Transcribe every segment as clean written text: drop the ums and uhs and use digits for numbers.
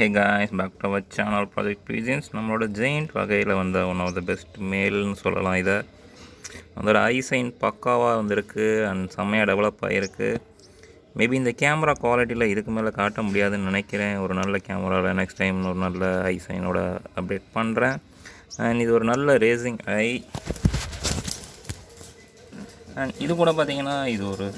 Hey guys, back to our channel Project Pigeons. நம்மளோட giant வகையில் வந்த ஒன் ஆஃப் த பெஸ்ட் மேல்னு சொல்லலாம். இதை அதோட ஐசைன் பக்காவாக வந்திருக்கு அண்ட் செம்மையாக டெவலப் ஆகிருக்கு. மேபி இந்த கேமரா குவாலிட்டியில் இதுக்கு மேலே காட்ட முடியாதுன்னு நினைக்கிறேன். ஒரு நல்ல கேமராவில் நெக்ஸ்ட் டைம் ஒரு நல்ல ஐசைனோட அப்டேட் பண்ணுறேன். அண்ட் இது ஒரு நல்ல ரேசிங் ஐ. அண்ட் இது கூட பார்த்தீங்கன்னா இது ஒரு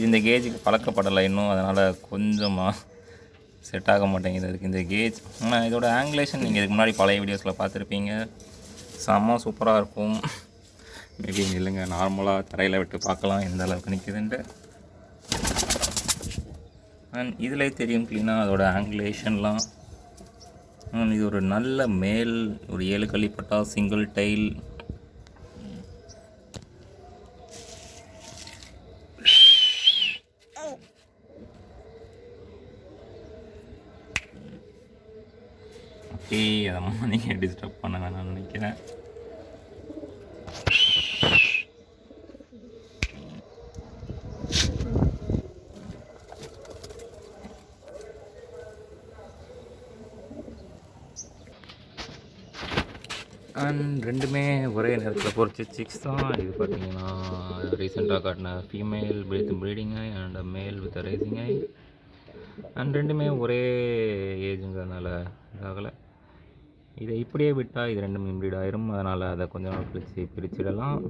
இந்த கேஜுக்கு பழக்கப்படலை இன்னும், அதனால் கொஞ்சமாக செட் ஆக மாட்டேங்குது அதுக்கு இந்த கேஜ். ஆனால் இதோட ஆங்குலேஷன் நீங்கள் இதுக்கு முன்னாடி பழைய வீடியோஸில் பார்த்துருப்பீங்க, செம்ம சூப்பராக இருக்கும். மேபி இல்லைங்க, நார்மலாக தரையில் விட்டு பார்க்கலாம் எந்த அளவுக்கு நிற்குதுன்ட்டு. அண்ட் இதில் தெரியும் க்ளீனாக அதோட ஆங்குலேஷன்லாம். இது ஒரு நல்ல மேல், ஒரு 7 கள்ளிப்பட்டா சிங்கிள் டைல். அதம்மா நீங்கள் டிஸ்டர்ப் பண்ண வேணாம்னு நினைக்கிறேன். அண்ட் ரெண்டுமே ஒரே நேரத்தில் பொறிச்ச சிக்ஸ் தான். இது பார்த்தீங்கன்னா ரீசெண்டாக காட்டின female with breeding I and மேல் வித் ரேசிங் ஐ. அண்ட் ரெண்டுமே ஒரே ஏஜுங்கிறதுனால இதாகலை. இதை இப்படியே விட்டால் இது ரெண்டும் இம்ப்ரீட் ஆயிரும். அதனால் அதை கொஞ்சம் நாள் கழிச்சு பிரிச்சிடலாம்.